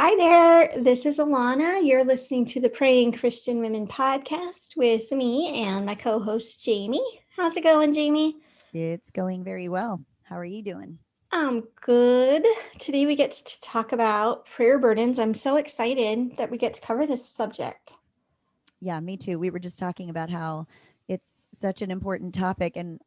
Hi there, this is Alana. You're listening to the Praying Christian Women podcast with me and my co-host Jamie. How's it going, Jamie? It's going very well. How are you doing? I'm good. Today we get to talk about prayer burdens. I'm so excited that we get to cover this subject. Yeah, me too. We were just talking about how it's such an important topic, and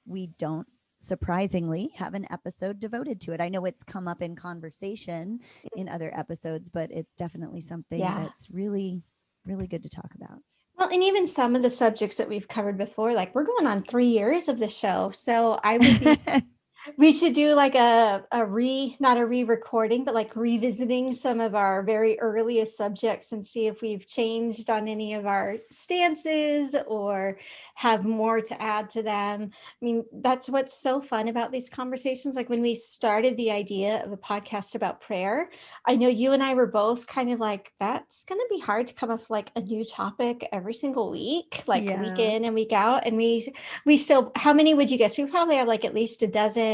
we don't surprisingly have an episode devoted to it. I know it's come up in conversation in other episodes, but it's definitely something Yeah. that's really, really good to talk about. Well, and even some of the subjects that we've covered before, like we're going on 3 years of the show. So I would be We should do like not a re-recording, but like revisiting some of our very earliest subjects and see if we've changed on any of our stances or have more to add to them. I mean, that's what's so fun about these conversations. Like when we started the idea of a podcast about prayer, I know you and I were both kind of like, that's going to be hard to come up with like a new topic every single week, like week Yeah. in and week out. And we still, how many would you guess? We probably have like at least a dozen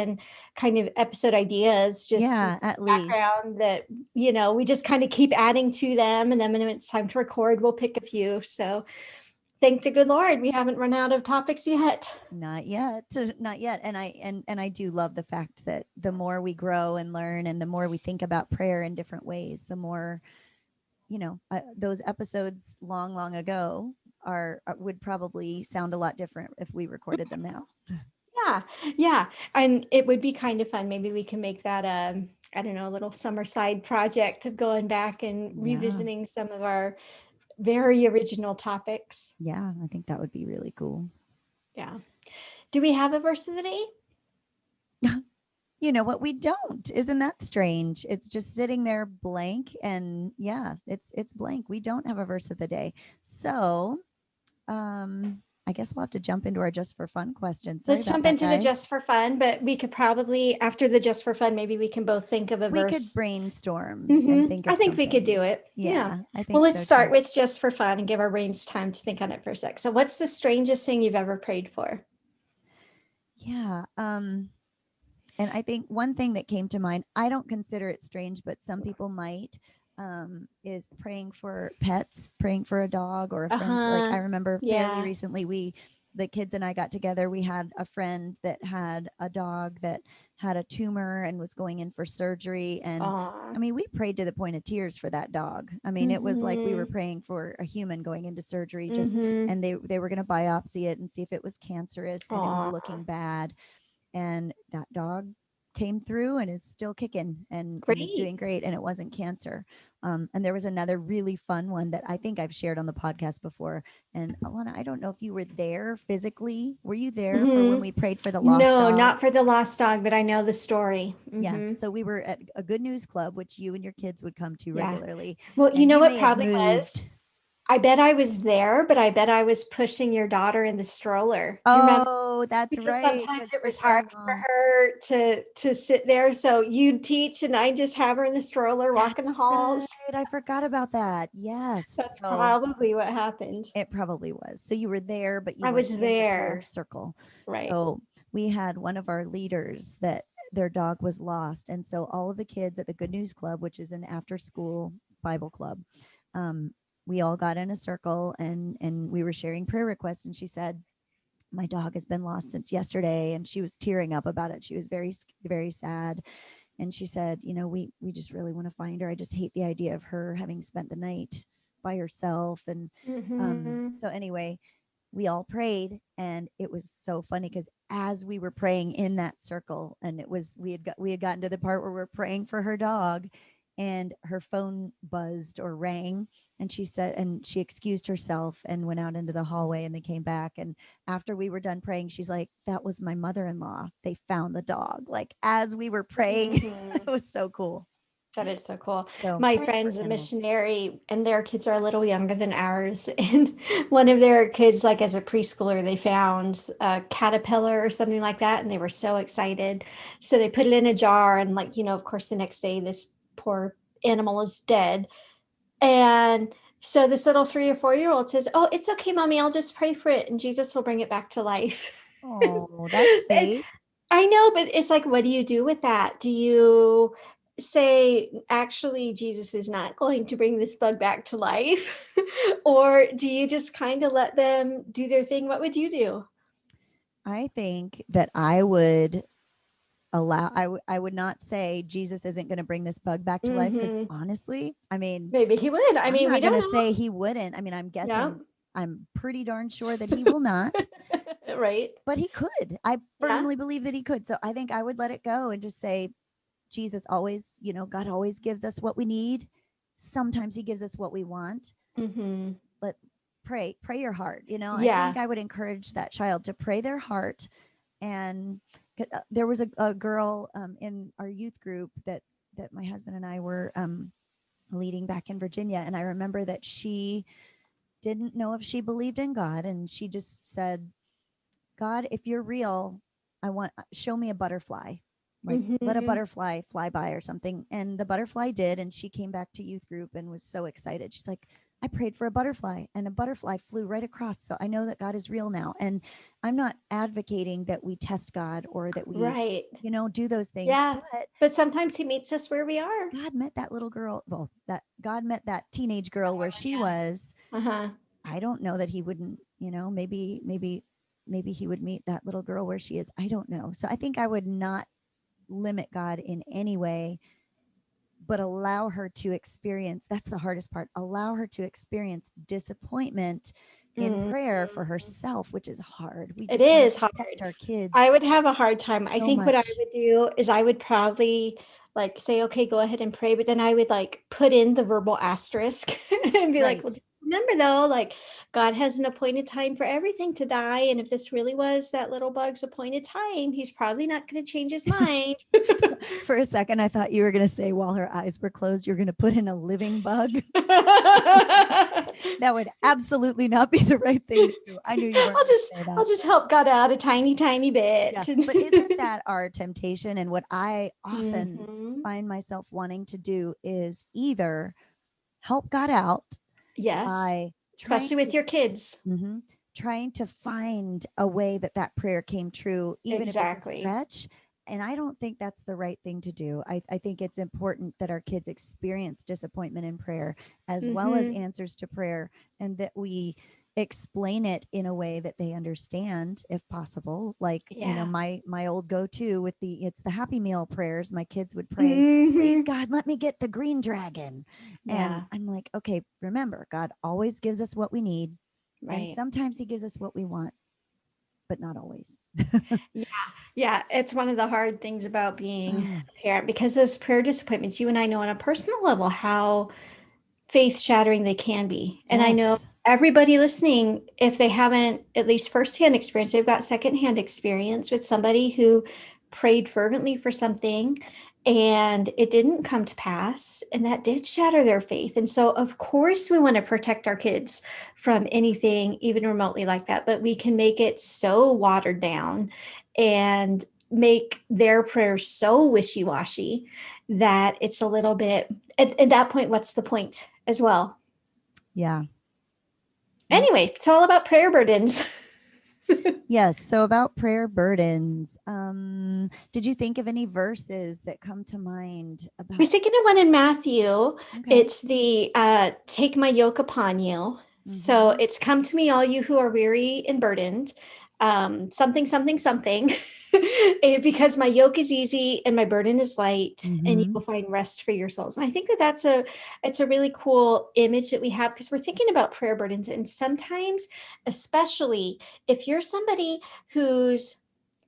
kind of episode ideas just in Yeah, the at least. background that, we just kind of keep adding to them. And then when it's time to record, we'll pick a few. So thank the good Lord, we haven't run out of topics yet. Not yet. Not yet. And I do love the fact that the more we grow and learn and the more we think about prayer in different ways, the more those episodes long ago would probably sound a lot different if we recorded them now. Yeah, yeah. And it would be kind of fun. Maybe we can make that I don't know, a little summer side project of going back and Yeah. revisiting some of our very original topics. Yeah, I think that would be really cool. Yeah. Do we have a verse of the day? You know what? We don't. Isn't that strange? It's just sitting there blank, and yeah, it's blank. We don't have a verse of the day. So, I guess we'll have to jump into our just for fun question. Sorry Let's about jump that, into the guys. just for fun, but we could probably, after the just for fun, maybe we can both think of a We could verse. brainstorm and think I of think we could do something. it. Yeah. Yeah, I Well, think let's so too. start with just for fun and give our brains time to think on it for a sec. So, what's the strangest thing you've ever prayed for? Yeah. And I think one thing that came to mind, I don't consider it strange, but some people might, is praying for pets, praying for a dog or a friend's. Like I Uh-huh. remember fairly Yeah. recently, the kids and I got together. We had a friend that had a dog that had a tumor and was going in for surgery. And Aw. I mean, we prayed to the point of tears for that dog. I mean, it was like we were Mm-hmm. praying for a human going into surgery, just, Mm-hmm. and they were going to biopsy it and see if it was cancerous, and it was Aw. looking bad. And that dog came through and is still kicking and is Great. doing great, and it wasn't cancer. And there was another really fun one that I think I've shared on the podcast before. And Alana, I don't know if you were there physically. Were you there for when Mm-hmm. we prayed for the lost No, dog? not for the lost dog, but I know the story. Yeah, Mm-hmm. so we were at a Good News Club, which you and your kids would come to Yeah. regularly, Well, you and know you what may have probably was? moved. I bet I was there, but I bet I was pushing your daughter in the stroller. Do you remember? Oh, that's Because right, sometimes because it for was hard so for long. her to sit there. So you'd teach and I just have her in the stroller walking That's the halls. right, I forgot about that. Yes, That's so probably what happened. it probably was. So you were there, but you I weren't was in the prayer there. circle. Right. So we had one of our leaders that their dog was lost. And so all of the kids at the Good News Club, which is an after school Bible club, um, we all got in a circle and we were sharing prayer requests. And she said, my dog has been lost since yesterday. And she was tearing up about it. She was very, very sad. And she said, we just really want to find her. I just hate the idea of her having spent the night by herself. And Mm-hmm. so anyway, we all prayed, and it was so funny because as we were praying in that circle, and it was we had gotten to the part where we're praying for her dog, and her phone buzzed or rang, and she said, and she excused herself and went out into the hallway, and they came back, and after we were done praying, she's like, that was my mother-in-law, they found the dog, like as we were praying. Mm-hmm. It was so cool. That is so cool. So My praying for friend's a animals. missionary, and their kids are a little younger than ours. And one of their kids, like as a preschooler, they found a caterpillar or something like that, and they were so excited. So they put it in a jar, and of course, the next day, this poor animal is dead. And so this little 3 or 4 year old says, "Oh, it's okay, mommy. I'll just pray for it, and Jesus will bring it back to life." Oh, that's And faith. I know, but it's like, what do you do with that? Do you? say, actually, Jesus is not going to bring this bug back to life? Or do you just kind of let them do their thing? What would you do? I think that I would I would not say Jesus isn't going to bring this bug back to life, because Hmm. honestly, I mean, Maybe he would. I I'm mean, we not going don't to know. say he wouldn't. I mean, I'm Yeah. guessing, I'm pretty darn sure that he will not, Right. but he could. I Yeah. firmly believe that he could. So I think I would let it go and just say, Jesus always, God always gives us what we need. Sometimes he gives us what we want. Hmm. Let pray your heart. I Yeah. think I would encourage that child to pray their heart. And there was a girl in our youth group that my husband and I were leading back in Virginia, and I remember that she didn't know if she believed in God, and she just said, God, if you're real, I want, show me a butterfly. Like, let a Hmm. butterfly fly by or something. And the butterfly did. And she came back to youth group and was so excited. She's like, I prayed for a butterfly and a butterfly flew right across. So I know that God is real now. And I'm not advocating that we test God or that we, Right. do those things. Yeah. But But sometimes he meets us where we are. God met that little girl. Well, that God met that teenage girl where she Yeah. was. Uh-huh. I don't know that he wouldn't, maybe he would meet that little girl where she is. I don't know. So I think I would not limit God in any way, but allow her to experience, that's the hardest part, allow her to experience disappointment in Mm. prayer for herself, which is hard. We It just want to is protect hard. our I kids would have a hard time. I so think what I much. would do is I would probably like say, okay, go ahead and pray, but then I would like put in the verbal asterisk and be like, well, Right. just remember though, like God has an appointed time for everything to die. And if this really was that little bug's appointed time, he's probably not going to change his mind. For a second, I thought you were going to say while her eyes were closed, you're going to put in a living bug. That would absolutely not be the right thing to do. I knew you weren't I'll going just to say that. I'll just help God out a tiny, tiny Yeah. bit. But isn't that our temptation? And what I often Hmm. find myself wanting to do is either help God out Yes, by trying especially to with your kids. mhm, trying to find a way that that prayer came true, even if it's a Exactly. stretch. And I don't think that's the right thing to do. I think it's important that our kids experience disappointment in prayer as well as Hmm. answers to prayer, and that we explain it in a way that they understand if possible. Like, Yeah. my old go-to with it's the Happy Meal prayers. My kids would pray, Hmm. please God, let me get the green dragon. And Yeah. I'm like, okay, remember, God always gives us what we need, and Right. sometimes he gives us what we want, but not always. Yeah. Yeah. It's one of the hard things about being Oh, a parent because those prayer disappointments, you and I know on a personal level how faith shattering they can be. And I know yes. everybody listening, if they haven't at least firsthand experience, they've got secondhand experience with somebody who prayed fervently for something and it didn't come to pass. And that did shatter their faith. And so, of course, we want to protect our kids from anything even remotely like that. But we can make it so watered down and make their prayers so wishy washy that it's a little bit, at that point, what's the point as well? Yeah. Mm. Anyway, it's all about prayer burdens. Yes. So about prayer burdens, did you think of any verses that come to mind I was about? thinking of one in Matthew. Okay. It's the take my yoke upon you. So Mm-hmm. it's come to me, all you who are weary and burdened. Something, something, something. Because my yoke is easy and my burden is light, and you Mm-hmm. will find rest for your souls. And I think that it's a really cool image that we have because we're thinking about prayer burdens, and sometimes, especially if you're somebody who's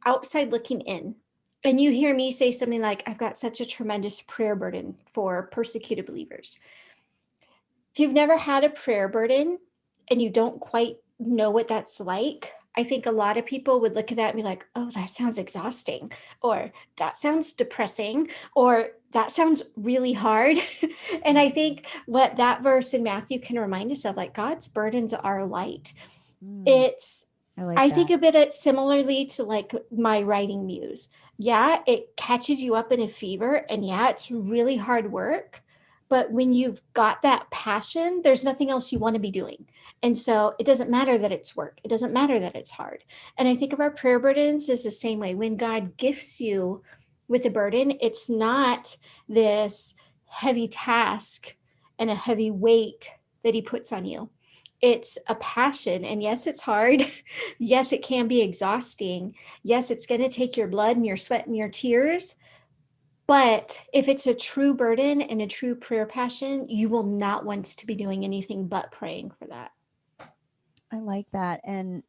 outside looking in and you hear me say something like, I've got such a tremendous prayer burden for persecuted believers. If you've never had a prayer burden and you don't quite know what that's like, I think a lot of people would look at that and be like, oh, that sounds exhausting, or that sounds depressing, or that sounds really hard. And I Mm-hmm. think what that verse in Matthew can remind us of, like, God's burdens are light. Mm, It's, I like I think that. of it similarly to like my writing muse. Yeah, it catches you up in a fever, and yeah, it's really hard work. But when you've got that passion, there's nothing else you want to be doing. And so it doesn't matter that it's work. It doesn't matter that it's hard. And I think of our prayer burdens as the same way. When God gifts you with a burden. It's not this heavy task and a heavy weight that he puts on you. It's a passion. And yes, it's hard. Yes, it can be exhausting. Yes, it's going to take your blood and your sweat and your tears. But if it's a true burden and a true prayer passion, you will not want to be doing anything but praying for that. I like that. And,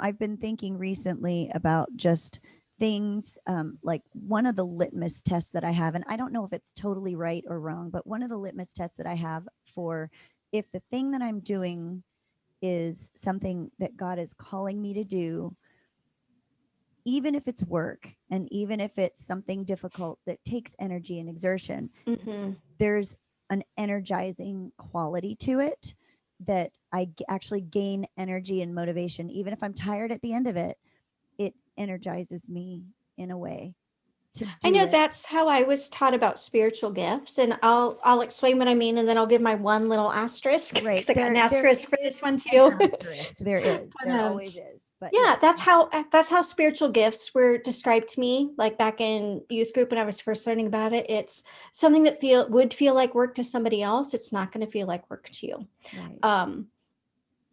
I've been thinking recently about just things like one of the litmus tests that I have, and I don't know if it's totally right or wrong, but one of the litmus tests that I have for if the thing that I'm doing is something that God is calling me to do, even if it's work and even if it's something difficult that takes energy and exertion, there's an energizing quality to it that I actually gain energy and motivation. Even if I'm tired at the end of it, it energizes me in a way to I do know it. that's how I was taught about spiritual gifts, and I'll explain what I mean, and then I'll give my one little asterisk Right. because I got an There asterisk for is this one an too. asterisk. There is. But, There always is. But yeah, yeah. that's how spiritual gifts were described to me. Like back in youth group when I was first learning about it, it's something that would feel like work to somebody else. It's not going to feel like work to you. Right.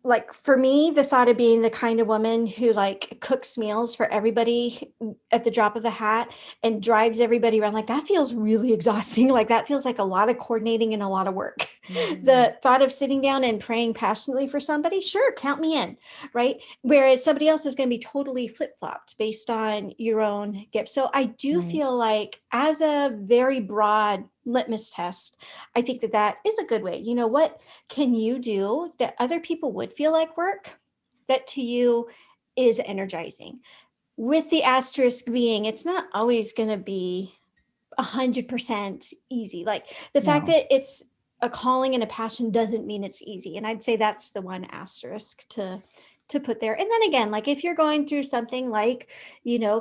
Like for me, the thought of being the kind of woman who like cooks meals for everybody at the drop of a hat and drives everybody around, like that feels really exhausting. Like that feels like a lot of coordinating and a lot of work. The thought of sitting down and praying passionately for somebody, sure, count me in, right? Whereas somebody else is going to be totally flip-flopped based on your own gift. So I do feel like as a very broad litmus test, I think that is a good way. You know, what can you do that other people would feel like work that to you is energizing? With the asterisk being, it's not always going to be 100% easy. Like the fact that it's a calling and a passion doesn't mean it's easy. And I'd say that's the one asterisk to put there. And then again, like if you're going through something like,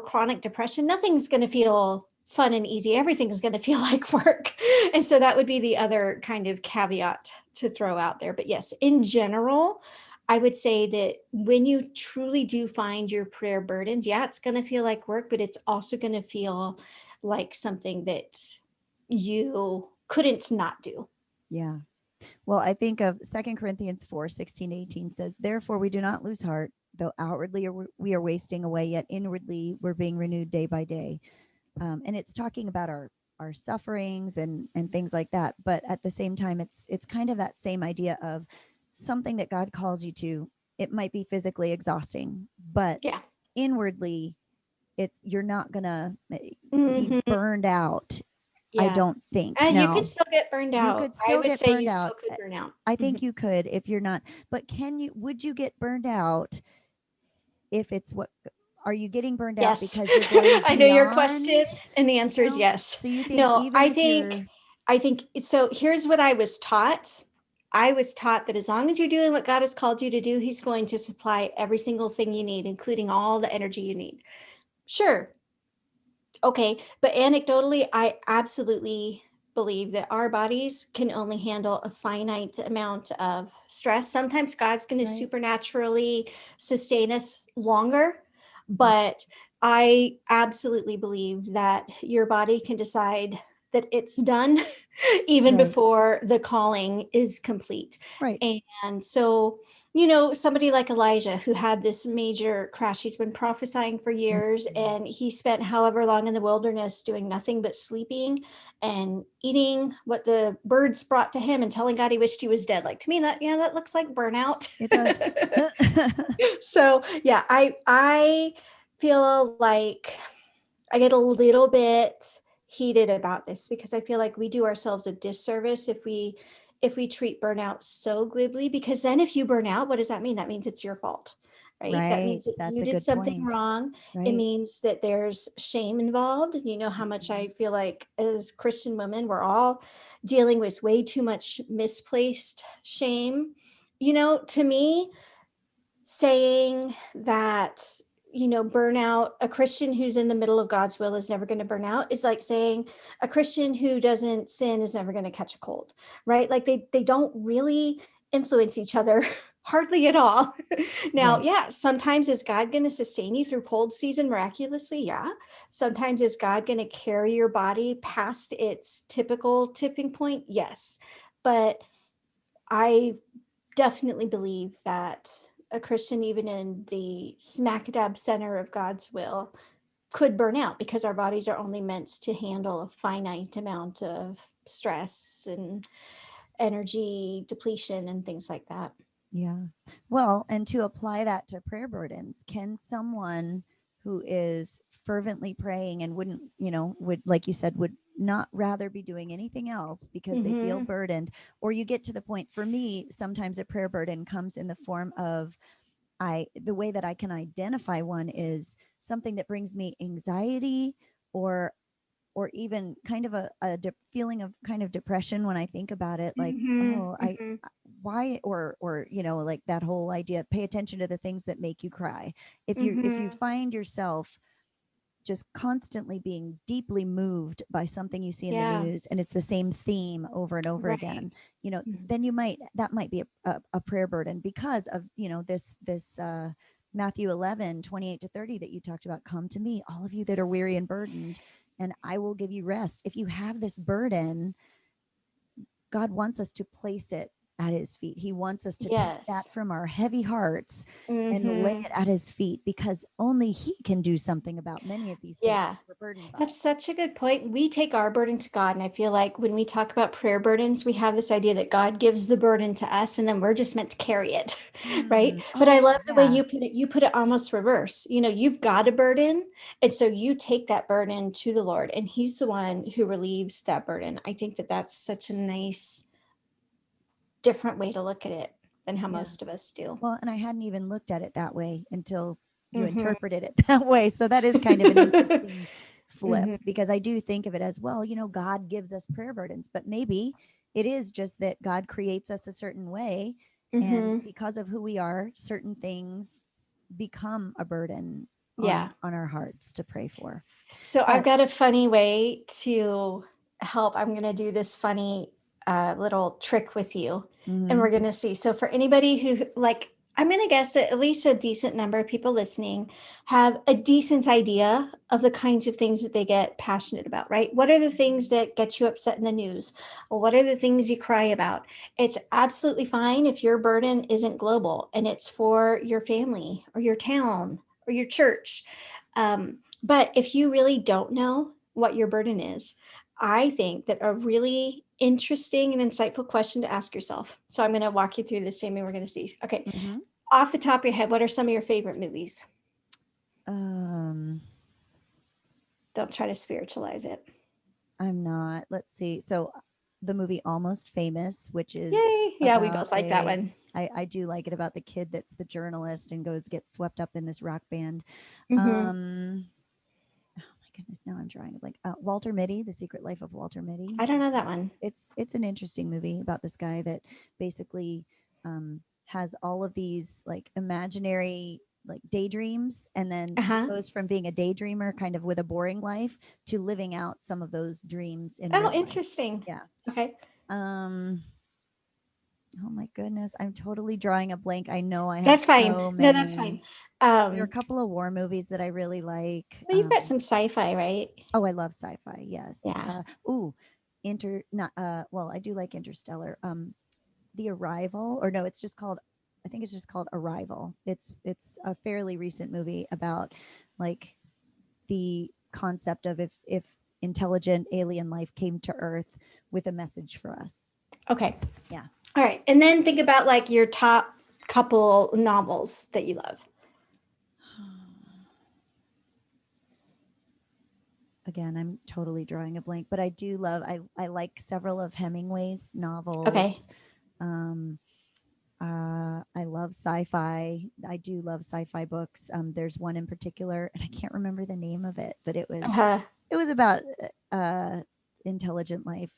chronic depression, nothing's going to feel fun and easy. Everything's going to feel like work. And so that would be the other kind of caveat to throw out there. But yes, in general, I would say that when you truly do find your prayer burdens, yeah, it's going to feel like work, but it's also going to feel like something that you couldn't not do. Yeah. Well, I think of 2 Corinthians 4:16-18 says, therefore we do not lose heart, though outwardly we are wasting away, yet inwardly we're being renewed day by day. And it's talking about our sufferings and things like that. But at the same time, it's kind of that same idea of something that God calls you to. It might be physically exhausting, but inwardly, you're not gonna be burned out. Yeah. I don't think. And you Now, could still get burned out. You could still get burned out. Still could burn out. I think you could if you're not. But would you get burned out if it's are you getting burned out because you're going beyond? I know your question, and the answer is yes. So you think I think so. Here's what I was taught. I was taught that as long as you're doing what God has called you to do, He's going to supply every single thing you need, including all the energy you need. Sure. Okay. But anecdotally, I absolutely believe that our bodies can only handle a finite amount of stress. Sometimes God's going to supernaturally sustain us longer, but I absolutely believe that your body can decide that it's done even before the calling is complete. Right. And so, somebody like Elijah who had this major crash, he's been prophesying for years, and he spent however long in the wilderness doing nothing but sleeping and eating what the birds brought to him and telling God he wished he was dead. Like, to me, that looks like burnout. It does. So yeah, I feel like I get a little bit heated about this because I feel like we do ourselves a disservice if we treat burnout so glibly, because then if you burn out, what does that mean? That means it's your fault, right? That means that you did something wrong. It means that there's shame involved. You know how much I feel like as Christian women, we're all dealing with way too much misplaced shame. To me, saying that, burnout, a Christian who's in the middle of God's will is never going to burn out, is like saying a Christian who doesn't sin is never going to catch a cold, right? Like they don't really influence each other hardly at all. Now, Right. yeah, sometimes is God going to sustain you through cold season miraculously? Yeah. Sometimes is God going to carry your body past its typical tipping point? Yes. But I definitely believe that a Christian, even in the smack dab center of God's will, could burn out because our bodies are only meant to handle a finite amount of stress and energy depletion and things like that. Yeah. Well, and to apply that to prayer burdens, can someone who is fervently praying and wouldn't, would, like you said, would not rather be doing anything else because they feel Mm-hmm. burdened, or you get to the point, for me, sometimes a prayer burden comes in the form of, the way that I can identify one is something that brings me anxiety, or even kind of feeling of kind of depression when I think about it, like, Mm-hmm. oh, Mm-hmm. why, or like that whole idea, pay attention to the things that make you cry. If you Mm-hmm. find yourself just constantly being deeply moved by something you see in the Yeah. news, and it's the same theme over and over Right. again, then that might be a prayer burden, because of this Matthew 11:28-30 that you talked about. Come to me, all of you that are weary and burdened, and I will give you rest. If you have this burden, God wants us to place it at his feet. He wants us to take that Yes. from our heavy hearts and lay Mm-hmm. it at his feet, because only he can do something about many of these things Yeah. we're burdened by. That's such a good point. We take our burden to God. And I feel like when we talk about prayer burdens, we have this idea that God gives the burden to us and then we're just meant to carry it. Right. But I Oh, love the way yeah. you put it. You put it almost reverse. You've got a burden. And so you take that burden to the Lord and he's the one who relieves that burden. I think that that's such a nice, different way to look at it than how Yeah. most of us do. Well, and I hadn't even looked at it that way until you Mm-hmm. interpreted it that way. So that is kind of an interesting flip, Mm-hmm. because I do think of it as, well, God gives us prayer burdens, but maybe it is just that God creates us a certain way. And Mm-hmm. because of who we are, certain things become a burden Yeah. on our hearts to pray for. So I've But got a funny way to help. I'm going to do this funny little trick with you, and mhm, we're going to see. So for anybody who like, I'm going to guess that at least a decent number of people listening have a decent idea of the kinds of things that they get passionate about, right? What are the things that get you upset in the news? Or what are the things you cry about? It's absolutely fine if your burden isn't global and it's for your family or your town or your church. But if you really don't know what your burden is, I think that a really interesting and insightful question to ask yourself. So I'm going to walk you through this, Sammy. We're going to see. Okay. mhm. Off the top of your head, what are some of your favorite movies? um Don't try to spiritualize it. I'm not. Let's see. So the movie Almost Famous, which is Yay. Yeah, we about both like that one. I do like it, about the kid that's the journalist and gets swept up in this rock band. Hmm. Um, oh my goodness, now I'm drawing a blank. Walter Mitty, The Secret Life of Walter Mitty. I don't know that one. It's an interesting movie about this guy that basically has all of these like imaginary like daydreams, and then Uh he huh. goes from being a daydreamer kind of with a boring life to living out some of those dreams in Oh, real life. interesting. Yeah. Okay. um oh my goodness, I'm totally drawing a blank. I know I have That's fine. so No, that's fine. many. There are a Um, couple of war movies that I really like. well, you've got some sci-fi, right? Oh, I love sci-fi. Yes. Yeah. Ooh, inter not well, I do like Interstellar. The Arrival, or no, it's just called, I think it's just called Arrival. It's a fairly recent movie about like the concept of if intelligent alien life came to Earth with a message for us. Okay. Yeah. All right. And then think about like your top couple novels that you love. Again, I'm totally drawing a blank, but I do love, I like several of Hemingway's Okay. novels. Um, I love sci-fi. I do love sci-fi books. There's one in particular, and I can't remember the name of it, but Uh-huh. it was about uh, intelligent life.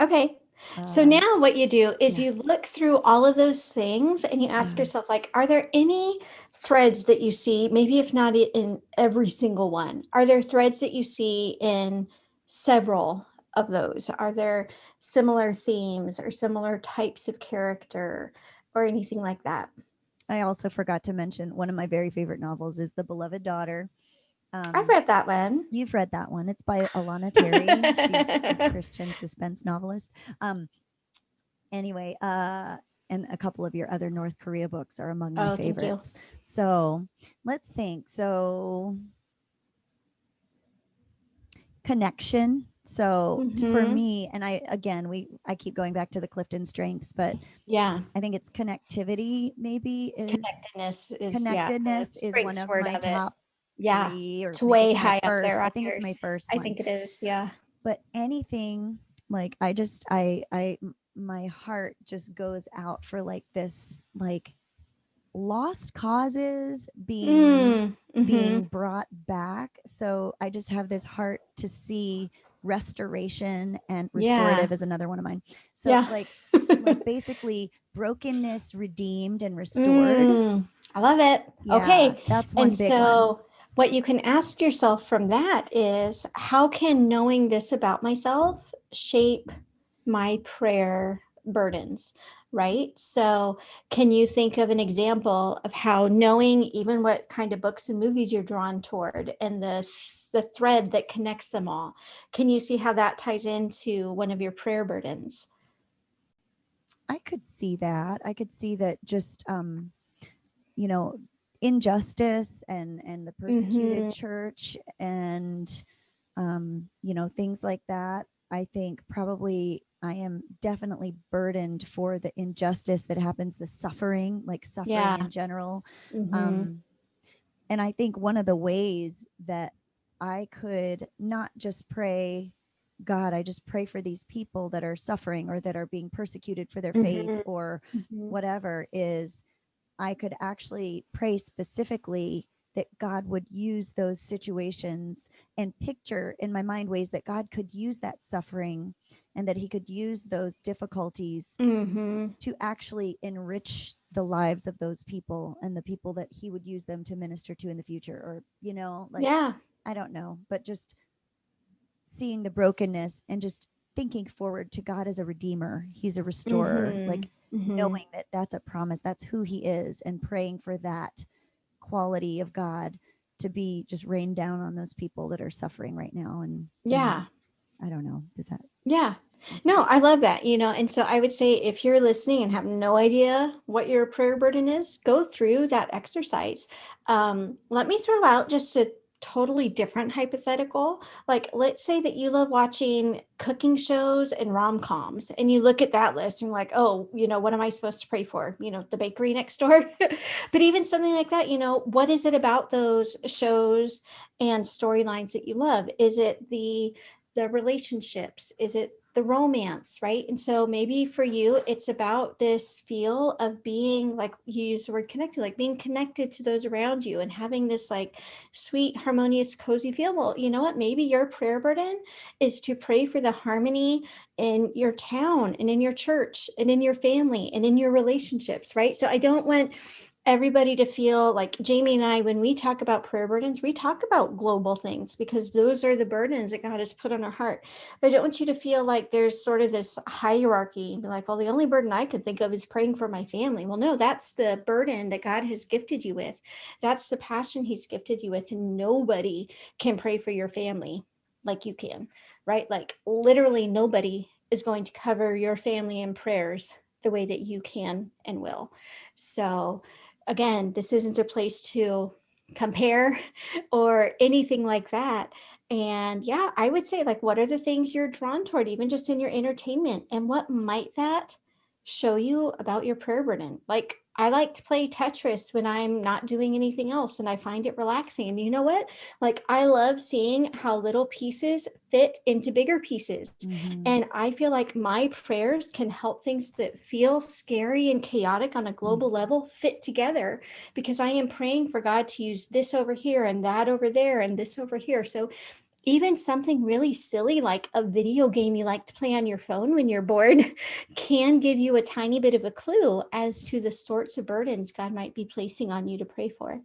Okay. So Uh, now what you do is yeah. you look through all of those things and you ask Uh, yourself, like, are there any threads that you see, maybe if not in every single one, are there threads that you see in several of those? Are there similar themes or similar types of character or anything like that? I also forgot to mention one of my very favorite novels is The Beloved Daughter. I've read that one. You've read that one. It's by Alana Terry. She's this Christian suspense novelist. Anyway, and a couple of your other North Korea books are among my favorites. So let's think. So connection. So for me, and I keep going back to the Clifton Strengths, but yeah, I think it's connectivity. Maybe connectedness is one of my top three, or it's way high up there. I think it's my first one. I think it is. Yeah. But anything like my heart just goes out for like this, like lost causes being brought back. So I just have this heart to see restoration, and restorative is another one of mine. So like basically brokenness redeemed and restored. I love it. Yeah, okay. That's one big one. What you can ask yourself from that is, how can knowing this about myself shape my prayer burdens, right? So can you think of an example of how knowing even what kind of books and movies you're drawn toward, and the thread that connects them all, can you see how that ties into one of your prayer burdens? I could see that. Just, injustice and the persecuted church and, things like that. I think probably I am definitely burdened for the injustice that happens, the suffering, in general. And I think one of the ways that I could not just pray, God, I just pray for these people that are suffering or that are being persecuted for their faith or whatever, is I could actually pray specifically that God would use those situations and picture in my mind ways that God could use that suffering and that he could use those difficulties to actually enrich the lives of those people and the people that he would use them to minister to in the future. Or, I don't know, but just seeing the brokenness and just thinking forward to God as a redeemer. He's a restorer, knowing that that's a promise, that's who he is, and praying for that quality of God to be just rained down on those people that are suffering right now. And I don't know, does that? No, I love that, and so I would say, if you're listening and have no idea what your prayer burden is, go through that exercise. Let me throw out just a totally different hypothetical. Like, let's say that you love watching cooking shows and rom-coms, and you look at that list and you're like, oh, what am I supposed to pray for? The bakery next door. But even something like that, what is it about those shows and storylines that you love? Is it the relationships? Is it the romance, right? And so maybe for you, it's about this feel of being, like you use the word connected, like being connected to those around you and having this like sweet, harmonious, cozy feel. Well, you know what? Maybe your prayer burden is to pray for the harmony in your town and in your church and in your family and in your relationships, right? So I don't want everybody to feel like Jamie and I, when we talk about prayer burdens, we talk about global things because those are the burdens that God has put on our heart. But I don't want you to feel like there's sort of this hierarchy, like, well, the only burden I could think of is praying for my family. Well, no, that's the burden that God has gifted you with. That's the passion he's gifted you with. And nobody can pray for your family like you can, right? Like literally nobody is going to cover your family in prayers the way that you can and will. So again, this isn't a place to compare or anything like that. And yeah, I would say, like, what are the things you're drawn toward, even just in your entertainment? And what might that show you about your prayer burden? Like, I like to play Tetris when I'm not doing anything else, and I find it relaxing. And you know what? Like, I love seeing how little pieces fit into bigger pieces. And I feel like my prayers can help things that feel scary and chaotic on a global level fit together, because I am praying for God to use this over here and that over there and this over here. So even something really silly like a video game you like to play on your phone when you're bored can give you a tiny bit of a clue as to the sorts of burdens God might be placing on you to pray for.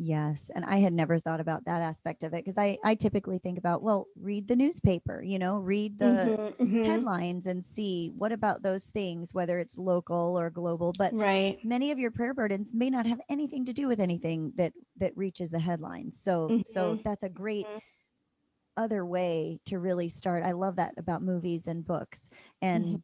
Yes. And I had never thought about that aspect of it because I typically think about, well, read the newspaper, read the Mm-hmm, mm-hmm. headlines and see what about those things, whether it's local or global. But Right. many of your prayer burdens may not have anything to do with anything that reaches the headlines. So Mm-hmm, that's a great other way to really start. I love that about movies and books. mm-hmm. And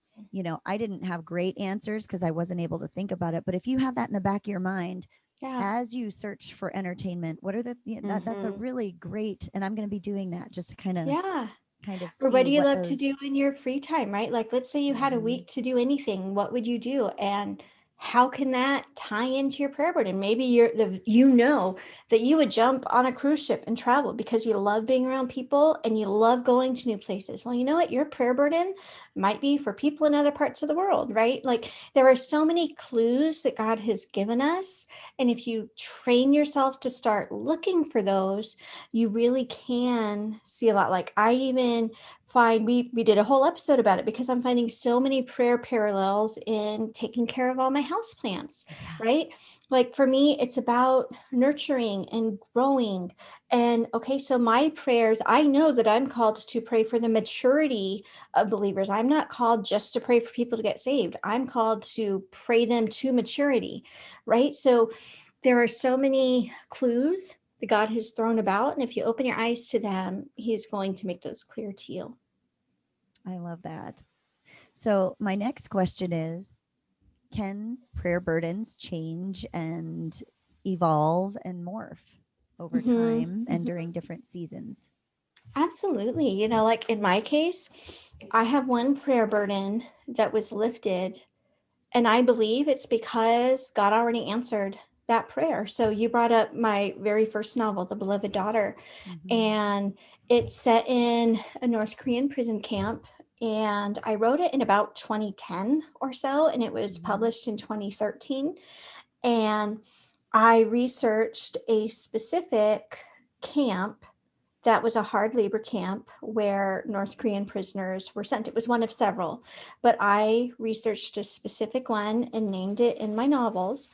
I didn't have great answers because I wasn't able to think about it. But if you have that in the back of your mind, Yeah. as you search for entertainment, what are that's a Mm-hmm. really great, and I'm going to be doing that just to Yeah. kind of Or what see do you what love to do those. in your free time, right? Like, let's say you had a Mhm. week to do anything. What would you do? And how can that tie into your prayer burden? Maybe you know that you would jump on a cruise ship and travel because you love being around people and you love going to new places. Well, you know what? Your prayer burden might be for people in other parts of the world, right? Like, there are so many clues that God has given us. And if you train yourself to start looking for those, you really can see a lot. Like, I even find we did a whole episode about it because I'm finding so many prayer parallels in taking care of all my house plants, Yeah. right? Like, for me, it's about nurturing and growing. And okay, so my prayers, I know that I'm called to pray for the maturity of believers. I'm not called just to pray for people to get saved. I'm called to pray them to maturity, right? So there are so many clues that God has thrown about. And if you open your eyes to them, He is going to make those clear to you. I love that. So my next question is, can prayer burdens change and evolve and morph over Mm-hmm. time and Mm-hmm. during different seasons? Absolutely. Like in my case, I have one prayer burden that was lifted. And I believe it's because God already answered that prayer. So you brought up my very first novel, The Beloved Daughter, Mm-hmm. and it's set in a North Korean prison camp. And I wrote it in about 2010 or so, and it was Mm-hmm. published in 2013. And I researched a specific camp that was a hard labor camp where North Korean prisoners were sent. It was one of several, but I researched a specific one and named it in my novels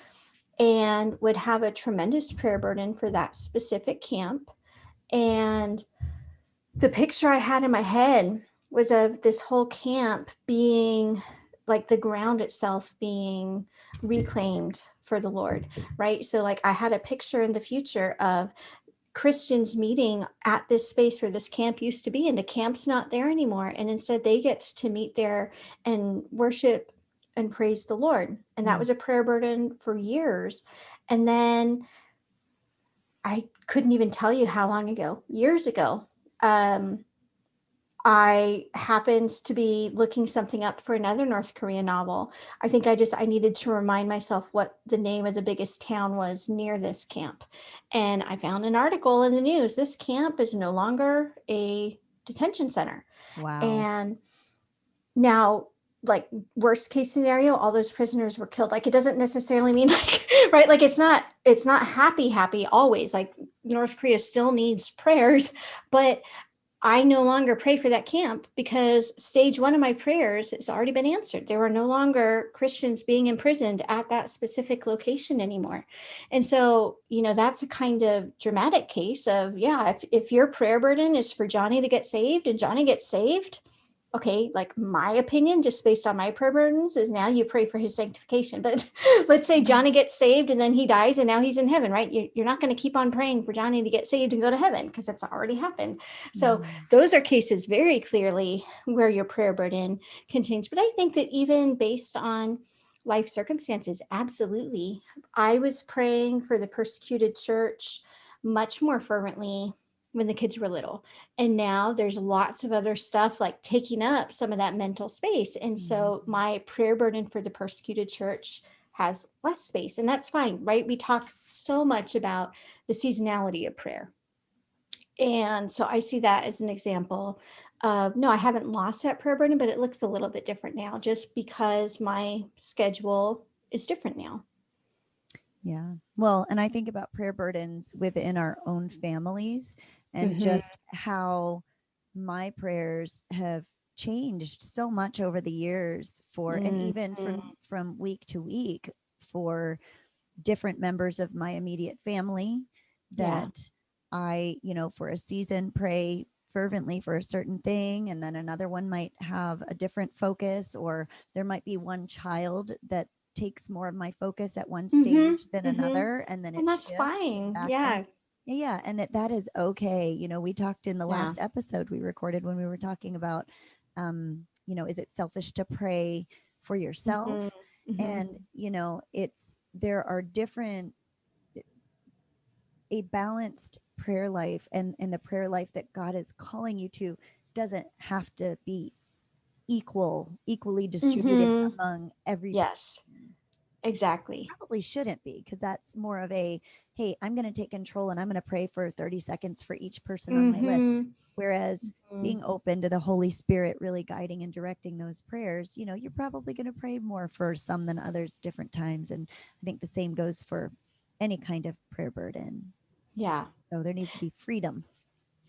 and would have a tremendous prayer burden for that specific camp. And the picture I had in my head was of this whole camp being like the ground itself being reclaimed for the Lord, right? So, like, I had a picture in the future of Christians meeting at this space where this camp used to be, and the camp's not there anymore. And instead, they get to meet there and worship and praise the Lord. And that Mm. was a prayer burden for years. And then I couldn't even tell you how long ago, years ago. Um, I happened to be looking something up for another North Korean novel. I think I needed to remind myself what the name of the biggest town was near this camp. And I found an article in the news. This camp is no longer a detention center. Wow. And now, like, worst case scenario, all those prisoners were killed. Like, it doesn't necessarily mean like right, like, it's not happy always. Like, North Korea still needs prayers, but I no longer pray for that camp because stage one of my prayers has already been answered. There are no longer Christians being imprisoned at that specific location anymore. And so, that's a kind of dramatic case of, yeah, if your prayer burden is for Johnny to get saved and Johnny gets saved, okay, like, my opinion, just based on my prayer burdens, is now you pray for his sanctification. But let's say Mhm. Johnny gets saved and then he dies and now he's in heaven, right? You're not going to keep on praying for Johnny to get saved and go to heaven because it's already happened. So Mhm. those are cases very clearly where your prayer burden can change. But I think that even based on life circumstances, absolutely. I was praying for the persecuted church much more fervently when the kids were little. And now there's lots of other stuff like taking up some of that mental space. And so Mhm. my prayer burden for the persecuted church has less space. And that's fine, right? We talk so much about the seasonality of prayer. And so I see that as an example of, no, I haven't lost that prayer burden, but it looks a little bit different now just because my schedule is different now. Yeah. Well, and I think about prayer burdens within our own families and Mm-hmm. just how my prayers have changed so much over the years for, and even Mm-hmm. from week to week, for different members of my immediate family. Yeah. that I, for a season pray fervently for a certain thing, and then another one might have a different focus, or there might be one child that takes more of my focus at one Mm-hmm. stage than Mm-hmm. another, and then And it that's shifts fine. back then. Yeah. Yeah, and that is okay. We talked in the Yeah. last episode we recorded when we were talking about, is it selfish to pray for yourself? Mm-hmm. Mm-hmm. And it's there are different a balanced prayer life, and the prayer life that God is calling you to doesn't have to be equally distributed Mm-hmm. among every Yes, exactly. probably shouldn't be, because that's more of a, hey, I'm going to take control and I'm going to pray for 30 seconds for each person on my list. Mm-hmm. Whereas Mm-hmm. being open to the Holy Spirit really guiding and directing those prayers, you're probably going to pray more for some than others different times. And I think the same goes for any kind of prayer burden. Yeah. So there needs to be freedom.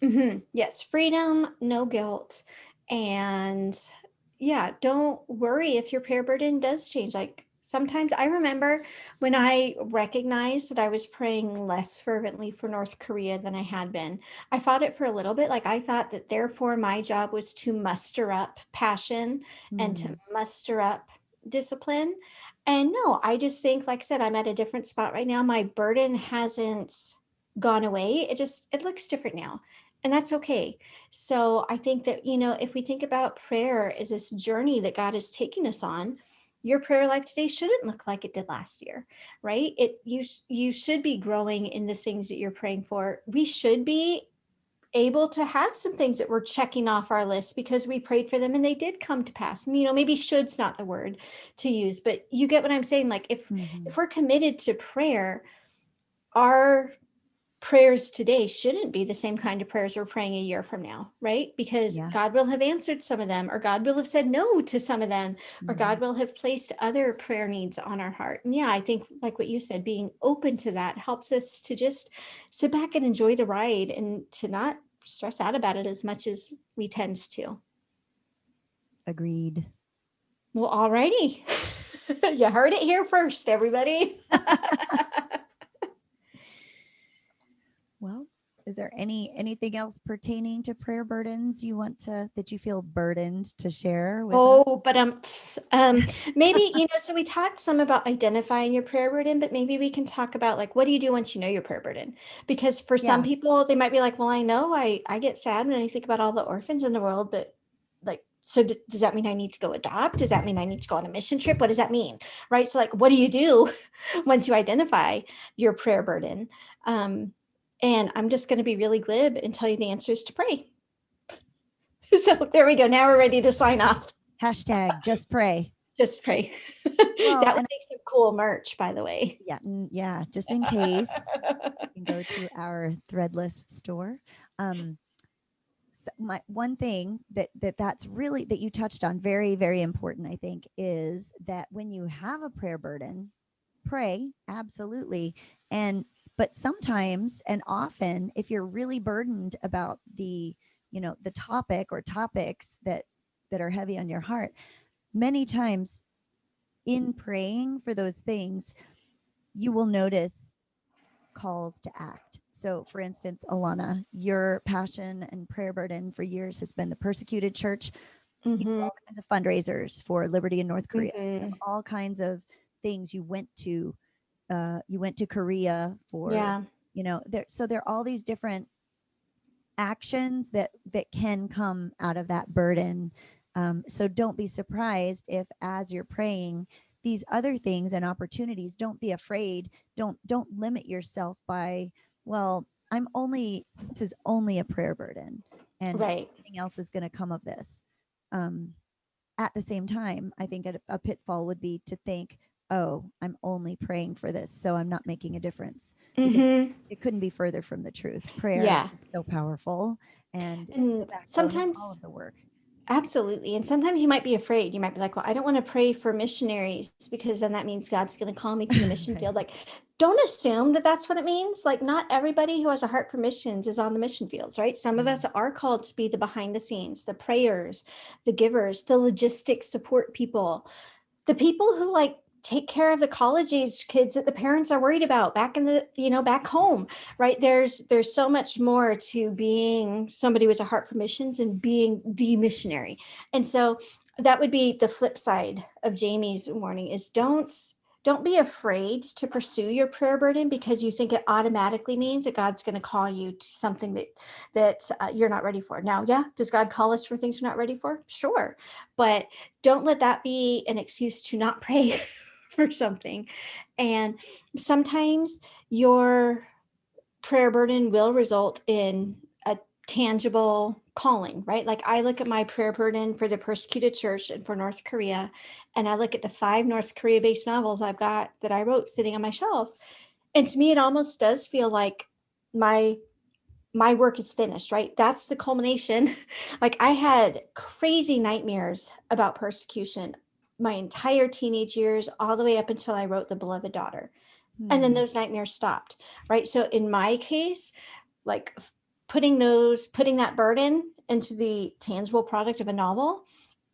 Mm-hmm. Yes, freedom, no guilt. And yeah, don't worry if your prayer burden does change. Like sometimes I remember when I recognized that I was praying less fervently for North Korea than I had been. I fought it for a little bit. Like I thought that therefore my job was to muster up passion and to Mm, muster up discipline. And no, I just think, like I said, I'm at a different spot right now. My burden hasn't gone away. It looks different now. And that's okay. So I think that, if we think about prayer as this journey that God is taking us on, your prayer life today shouldn't look like it did last year, right? You should be growing in the things that you're praying for. We should be able to have some things that we're checking off our list because we prayed for them and they did come to pass. Maybe should's not the word to use, but you get what I'm saying. Like mhm. if we're committed to prayer, our prayers today shouldn't be the same kind of prayers we're praying a year from now, right? Because Yeah. God will have answered some of them, or God will have said no to some of them, or Mhm. God will have placed other prayer needs on our heart. And yeah, I think, like what you said, being open to that helps us to just sit back and enjoy the ride and to not stress out about it as much as we tend to. Agreed. Well, alrighty. You heard it here first, everybody. Well, is there anything else pertaining to prayer burdens that you feel burdened to share with us? Oh, but maybe, so we talked some about identifying your prayer burden, but maybe we can talk about like, what do you do once you know your prayer burden? Because for some Yeah. people, they might be like, well, I know I get sad when I think about all the orphans in the world, but like, so does that mean I need to go adopt? Does that mean I need to go on a mission trip? What does that mean? Right. So like, what do you do once you identify your prayer burden? And I'm just going to be really glib and tell you the answer is to pray. So there we go. Now we're ready to sign off. Hashtag just pray. Just pray. Well, That would and make some cool merch, by the way. yeah, yeah, just in case you can go to our threadless store. Um, so my one thing that's really that you touched on, very, very important, I think, is that when you have a prayer burden, pray, absolutely. But sometimes and often, if you're really burdened about the topic or topics that are heavy on your heart, many times in praying for those things, you will notice calls to act. So, for instance, Alana, your passion and prayer burden for years has been the persecuted church. You do Mm-hmm. all kinds of fundraisers for liberty in North Korea. You have Mm-hmm. all kinds of things. You went to Korea for, Yeah. so there are all these different actions that can come out of that burden. So don't be surprised if, as you're praying, these other things and opportunities, don't be afraid. Don't limit yourself by, well, this is only a prayer burden, and Right. nothing else is going to come of this. Um, at the same time, I think a pitfall would be to think, oh, I'm only praying for this, so I'm not making a difference, because Mm-hmm. it couldn't be further from the truth. Prayer Yeah. is so powerful and the And backbone of all sometimes, of the work. absolutely. And sometimes you might be afraid. You might be like, well, I don't want to pray for missionaries because then that means God's going to call me to the mission Right. field. Like, don't assume that that's what it means. Like, not everybody who has a heart for missions is on the mission fields, right? Some of us Mm. are called to be the behind the scenes, the prayers, the givers, the logistics support people, the people who like take care of the college age kids that the parents are worried about back in the, back home, right? There's so much more to being somebody with a heart for missions and being the missionary. And so that would be the flip side of Jamie's warning is don't be afraid to pursue your prayer burden because you think it automatically means that God's going to call you to something that you're not ready for. Now, yeah, does God call us for things we're not ready for? Sure. But don't let that be an excuse to not pray for something. And sometimes your prayer burden will result in a tangible calling, right? Like I look at my prayer burden for the persecuted church and for North Korea, and I look at the 5 North Korea based novels I've got that I wrote sitting on my shelf. And to me, it almost does feel like my work is finished, right? That's the culmination. Like I had crazy nightmares about persecution my entire teenage years, all the way up until I wrote The Beloved Daughter. And then those nightmares stopped, right? So in my case, like putting that burden into the tangible product of a novel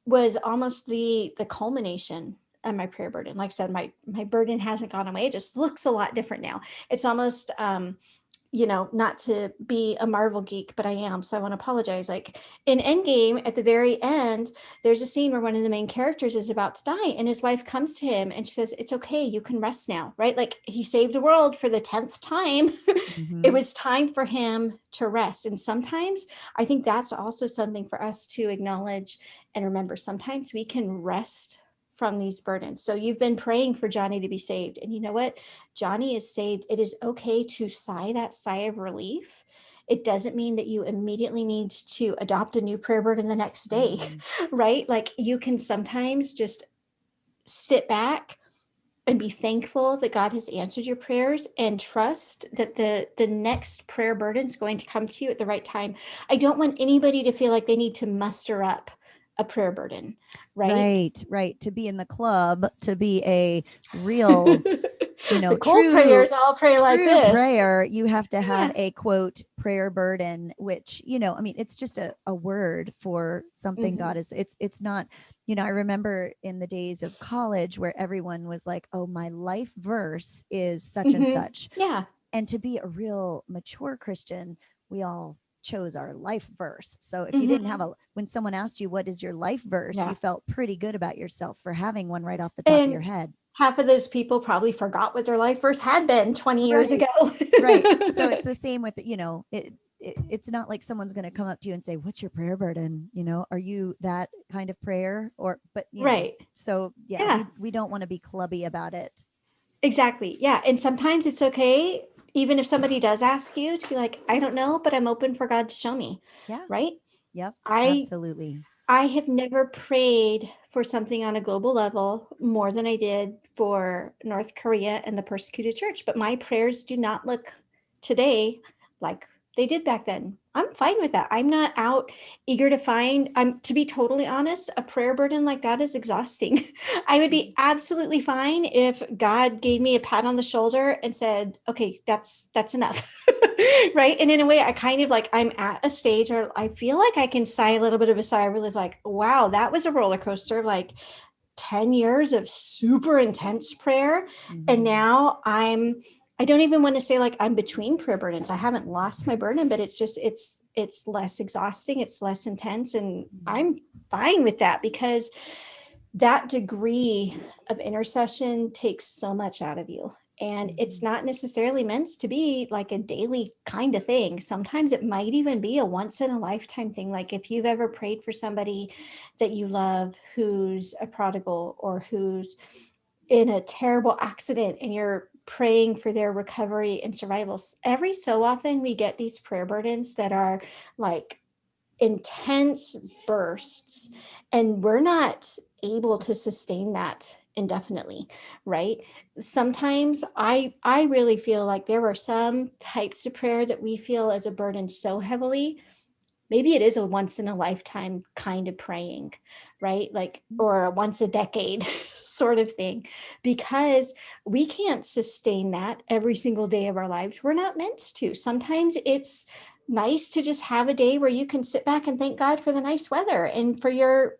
was almost the culmination of my prayer burden. Like I said, my burden hasn't gone away. It just looks a lot different now. It's almost not to be a Marvel geek, but I am. So I want to apologize. Like in Endgame, at the very end, there's a scene where one of the main characters is about to die and his wife comes to him and she says, it's okay. You can rest now, right? Like he saved the world for the 10th time. It was time for him to rest. And sometimes I think that's also something for us to acknowledge and remember. Sometimes we can rest from these burdens. So you've been praying for Johnny to be saved. And you know what? Johnny is saved. It is okay to sigh that sigh of relief. It doesn't mean that you immediately need to adopt a new prayer burden the next day, right? Like you can sometimes just sit back and be thankful that God has answered your prayers and trust that the next prayer burden is going to come to you at the right time. I don't want anybody to feel like they need to muster up a prayer burden, right? Right. To be in the club, to be a real, The cold true prayers, I'll pray like this. prayer, you have to have a quote prayer burden, which, it's just a word for something God is. It's not, I remember in the days of college where everyone was like, oh, my life verse is such and such. Yeah. And to be a real mature Christian, we all chose our life verse. So if you didn't have when someone asked you, what is your life verse? You felt pretty good about yourself for having one right off the top of your head. Half of those people probably forgot what their life verse had been 20 years ago. Right. So it's the same with, it's not like someone's going to come up to you and say, what's your prayer burden? Are you that kind of prayer right. So we don't want to be clubby about it. Exactly. Yeah. And sometimes it's okay, even if somebody does ask you, to be like, I don't know, but I'm open for God to show me. Yeah. Right. Yep. Absolutely. I have never prayed for something on a global level more than I did for North Korea and the persecuted church. But my prayers do not look today like they did back then. I'm fine with that. I'm not out eager to find, to be totally honest, a prayer burden like that is exhausting. I would be absolutely fine if God gave me a pat on the shoulder and said, okay, that's enough. Right. And in a way, I kind of like, I'm at a stage where I feel like I can sigh a little bit of a sigh of relief, like, wow, that was a roller coaster, like 10 years of super intense prayer. And now I don't even want to say like I'm between prayer burdens. I haven't lost my burden, but it's just, it's less exhausting. It's less intense. And I'm fine with that because that degree of intercession takes so much out of you. And it's not necessarily meant to be like a daily kind of thing. Sometimes it might even be a once in a lifetime thing. Like if you've ever prayed for somebody that you love who's a prodigal or who's in a terrible accident and you're praying for their recovery and survival, every so often we get these prayer burdens that are like intense bursts, and we're not able to sustain that indefinitely, right? Sometimes I really feel like there are some types of prayer that we feel as a burden so heavily, maybe it is a once in a lifetime kind of praying, right? Like, or a once a decade sort of thing, because we can't sustain that every single day of our lives. We're not meant to. Sometimes it's nice to just have a day where you can sit back and thank God for the nice weather and for your,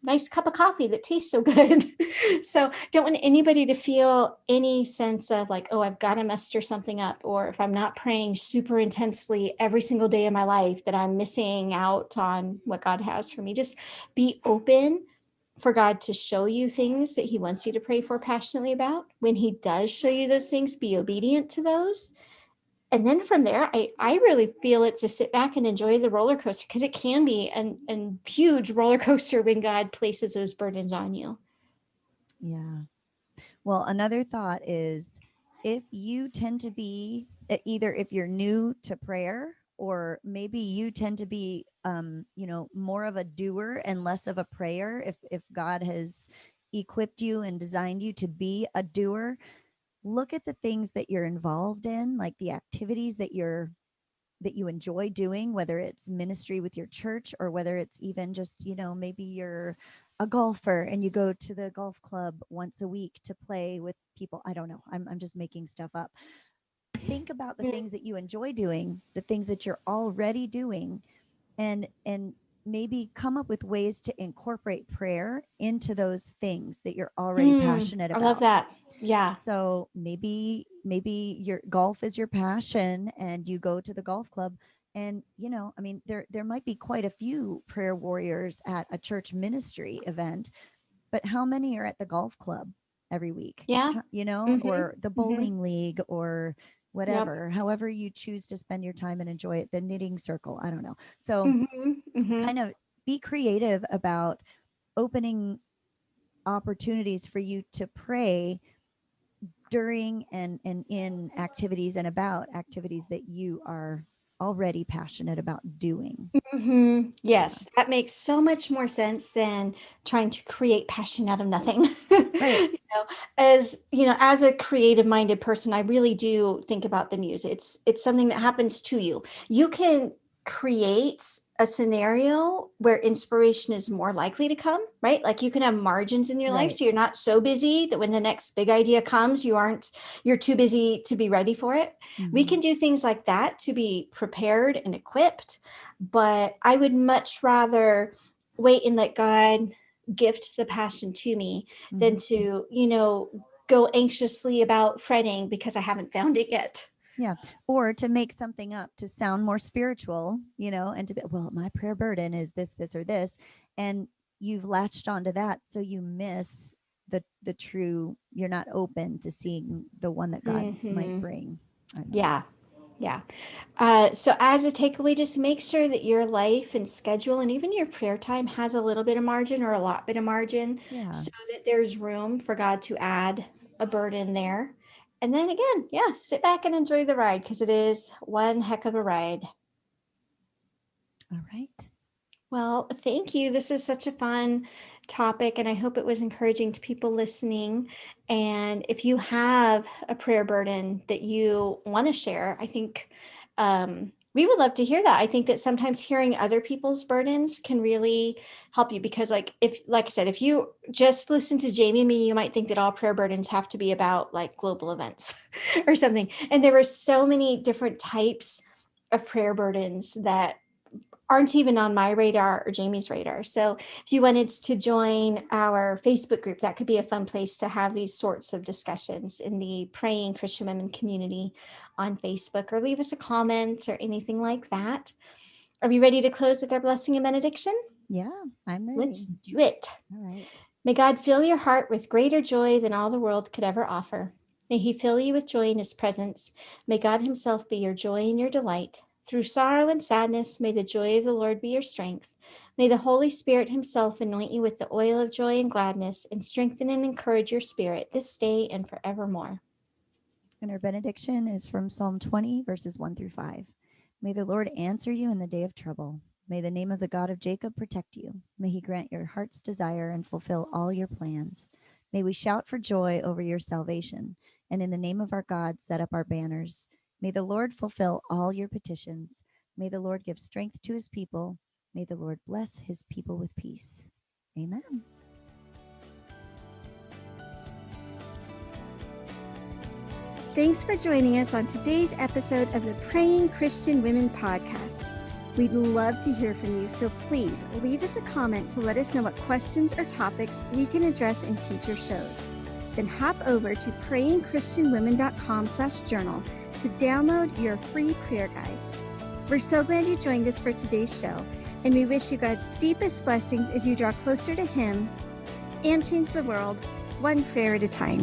nice cup of coffee that tastes so good. So don't want anybody to feel any sense of like, oh, I've got to muster something up, or if I'm not praying super intensely every single day of my life, that I'm missing out on what God has for me. Just be open for God to show you things that he wants you to pray for passionately about. When he does show you those things, be obedient to those. And then from there, I really feel it's a sit back and enjoy the roller coaster, because it can be a huge roller coaster when God places those burdens on you. Yeah. Well, another thought is, if you tend to be either, if you're new to prayer, or maybe you tend to be, more of a doer and less of a prayer, if God has equipped you and designed you to be a doer, look at the things that you're involved in, like the activities that you enjoy doing, whether it's ministry with your church, or whether it's even just, maybe you're a golfer and you go to the golf club once a week to play with people. I don't know. I'm just making stuff up. Think about the things that you enjoy doing, the things that you're already doing, and maybe come up with ways to incorporate prayer into those things that you're already passionate I about. love that. Yeah. So maybe your golf is your passion and you go to the golf club, and there might be quite a few prayer warriors at a church ministry event, but how many are at the golf club every week? Yeah. Or the bowling league, or whatever, Yep. however you choose to spend your time and enjoy it, the knitting circle, I don't know. So kind of be creative about opening opportunities for you to pray during and in activities and about activities that you are already passionate about doing. Yes, that makes so much more sense than trying to create passion out of nothing. Right. As a creative minded person, I really do think about the muse. It's something that happens to you. You can create a scenario where inspiration is more likely to come, right? Like you can have margins in your life, Right. so you're not so busy that when the next big idea comes, you're too busy to be ready for it. We can do things like that to be prepared and equipped, but I would much rather wait and let God gift the passion to me than to, go anxiously about fretting because I haven't found it yet. Yeah. Or to make something up to sound more spiritual, and to be, well, my prayer burden is this, or this. And you've latched onto that. So you miss the true, you're not open to seeing the one that God might bring. Yeah. Yeah. So as a takeaway, just make sure that your life and schedule and even your prayer time has a little bit of margin or a lot bit of margin, Yeah. so that there's room for God to add a burden there. And then again, sit back and enjoy the ride, because it is one heck of a ride. All right. Well, thank you. This is such a fun topic, and I hope it was encouraging to people listening. And if you have a prayer burden that you want to share, I think we would love to hear that. I think that sometimes hearing other people's burdens can really help you, because, like I said, if you just listen to Jamie and me, you might think that all prayer burdens have to be about like global events or something. And there were so many different types of prayer burdens that aren't even on my radar or Jamie's radar. So if you wanted to join our Facebook group, that could be a fun place to have these sorts of discussions in the Praying Christian Women community on Facebook, or leave us a comment or anything like that. Are we ready to close with our blessing and benediction? Yeah, I'm ready. Let's do it. All right. May God fill your heart with greater joy than all the world could ever offer. May he fill you with joy in his presence. May God himself be your joy and your delight. Through sorrow and sadness, may the joy of the Lord be your strength. May the Holy Spirit himself anoint you with the oil of joy and gladness, and strengthen and encourage your spirit this day and forevermore. And our benediction is from Psalm 20, verses 1-5. May the Lord answer you in the day of trouble. May the name of the God of Jacob protect you. May he grant your heart's desire and fulfill all your plans. May we shout for joy over your salvation, and in the name of our God set up our banners. May the Lord fulfill all your petitions. May the Lord give strength to his people. May the Lord bless his people with peace. Amen. Thanks for joining us on today's episode of the Praying Christian Women podcast. We'd love to hear from you, so please leave us a comment to let us know what questions or topics we can address in future shows. Then hop over to prayingchristianwomen.com/journal to download your free prayer guide. We're so glad you joined us for today's show, and we wish you God's deepest blessings as you draw closer to Him and change the world one prayer at a time.